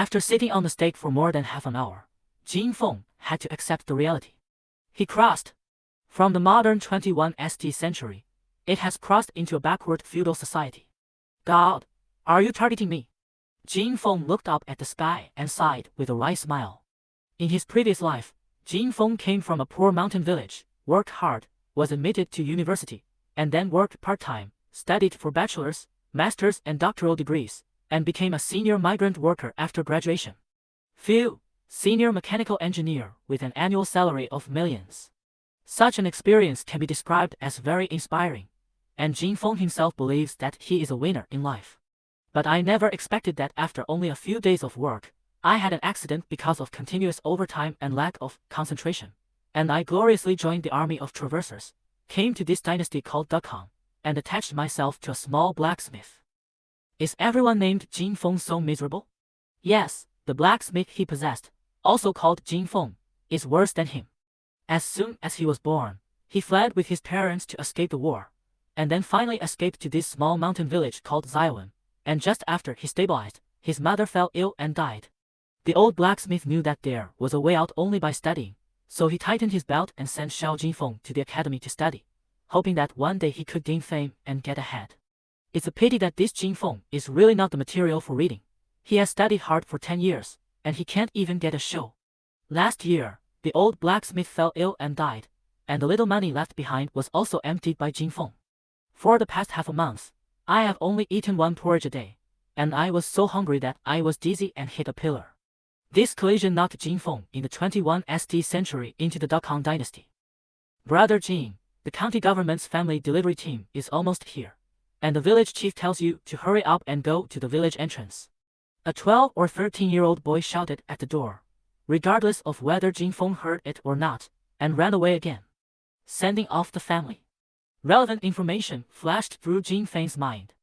After sitting on the stake for more than half an hour, Jin Feng had to accept the reality. He crossed from the modern 21st century. It has crossed into a backward feudal society. God, are you targeting me? Jin Feng looked up at the sky and sighed with a wry smile. In his previous life, Jin Feng came from a poor mountain village, worked hard, was admitted to university, and then worked part-time, studied for bachelor's, master's and doctoral degrees, and became a senior migrant worker after graduation. Senior mechanical engineer with an annual salary of millions. Such an experience can be described as very inspiring, and Jin Feng himself believes that he is a winner in life. But I never expected that after only a few days of work, I had an accident because of continuous overtime and lack of concentration, and I gloriously joined the army of traversers, came to this dynasty called Dukkang, and attached myself to a small blacksmith. Is everyone named Jin Feng so miserable? Yes, the blacksmith he possessed, also called Jin Feng, is worse than him. As soon as he was born, he fled with his parents to escape the war, and then finally escaped to this small mountain village called Xiawen, and just after he stabilized, his mother fell ill and died. The old blacksmith knew that there was a way out only by studying, so he tightened his belt and sent Xiao Jinfeng to the academy to study, hoping that one day he could gain fame and get ahead. It's a pity that this Jinfeng is really not the material for reading. He has studied hard for 10 years, and he can't even get a show. Last year, the old blacksmith fell ill and died, and the little money left behind was also emptied by Jinfeng. For the past half a month, I have only eaten one porridge a day, and I was so hungry that I was dizzy and hit a pillar. This collision knocked Jinfeng in the 21st century into the Dukkang dynasty. Brother Jin, the county government's family delivery team is almost here, and the village chief tells you to hurry up and go to the village entrance. A 12 or 13-year-old boy shouted at the door, regardless of whether Jinfeng heard it or not, and ran away again, sending off the family. Relevant information flashed through Jin Feng's mind.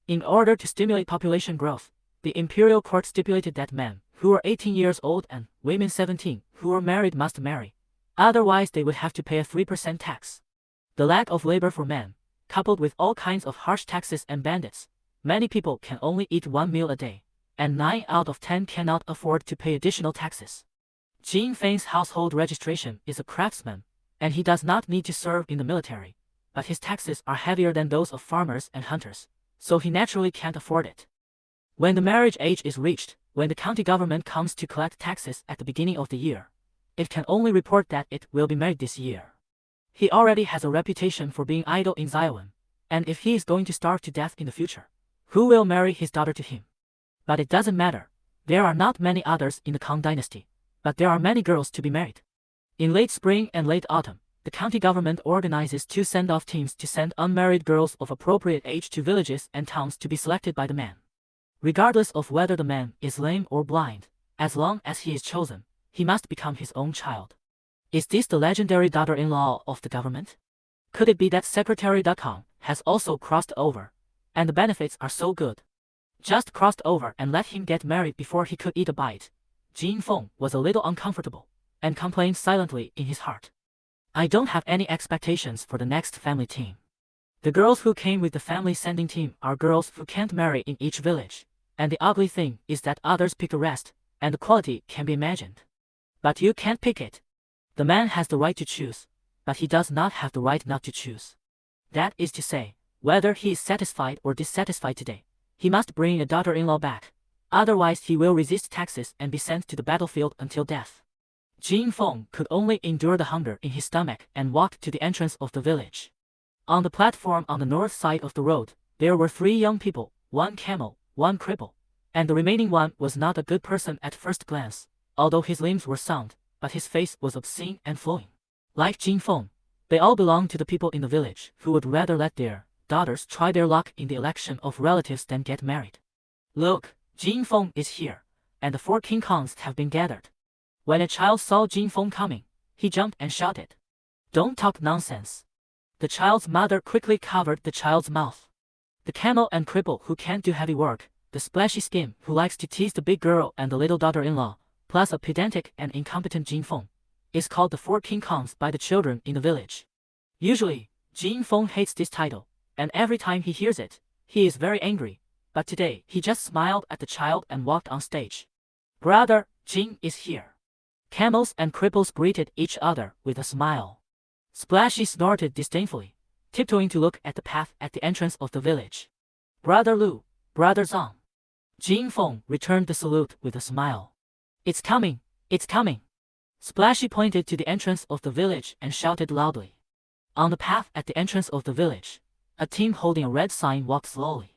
In order to stimulate population growth, the imperial court stipulated that men who are 18 years old and women 17 who are married must marry, otherwise they would have to pay a 3% tax. The lack of labor for men, coupled with all kinds of harsh taxes and bandits, many people can only eat one meal a day, and 9 out of 10 cannot afford to pay additional taxes. Jin Feng's household registration is a craftsman, and he does not need to serve in the military, but his taxes are heavier than those of farmers and hunters, so he naturally can't afford it. When the marriage age is reached, when the county government comes to collect taxes at the beginning of the year, it can only report that it will be married this year. He already has a reputation for being idle in Xiawen, and if he is going to starve to death in the future, who will marry his daughter to him? But it doesn't matter. There are not many others in the Kang dynasty, but there are many girls to be married. In late spring and late autumn, the county government organizes 2 send-off teams to send unmarried girls of appropriate age to villages and towns to be selected by the man. Regardless of whether the man is lame or blind, as long as he is chosen, he must become his own child. Is this the legendary daughter-in-law of the government? Could it be that Secretary Dukkang has also crossed over, and the benefits are so good? Just crossed over and let him get married before he could eat a bite. Jin Feng was a little uncomfortable, and complained silently in his heart. I don't have any expectations for the next family team. The girls who came with the family sending team are girls who can't marry in each village, and the ugly thing is that others pick the rest, and the quality can be imagined. But you can't pick it. The man has the right to choose, but he does not have the right not to choose. That is to say, whether he is satisfied or dissatisfied today, he must bring a daughter-in-law back, otherwise he will resist taxes and be sent to the battlefield until death. Jin Feng could only endure the hunger in his stomach and walked to the entrance of the village. On the platform on the north side of the road, there were 3 young people, 1 camel, 1 cripple, and the remaining one was not a good person at first glance, although his limbs were sound, but his face was obscene and flowing. Like Jin Feng, they all belonged to the people in the village who would rather let their daughters try their luck in the election of relatives than get married. Look, Jin Feng is here, and the 4 King Kongs have been gathered. When a child saw Jin Feng coming, he jumped and shouted, "Don't talk nonsense." The child's mother quickly covered the child's mouth. The camel and cripple who can't do heavy work, the splashy skin who likes to tease the big girl and the little daughter-in-law, plus a pedantic and incompetent Jin Feng, is called the 4 King Kongs by the children in the village. Usually, Jin Feng hates this title, and every time he hears it, he is very angry, but today he just smiled at the child and walked on stage. Brother, Jin is here. Camels and cripples greeted each other with a smile. Splashy snorted disdainfully, tiptoeing to look at the path at the entrance of the village. Brother Lu, Brother Zhang. Jin Feng returned the salute with a smile. It's coming, it's coming. Splashy pointed to the entrance of the village and shouted loudly. On the path at the entrance of the village, a team holding a red sign walked slowly.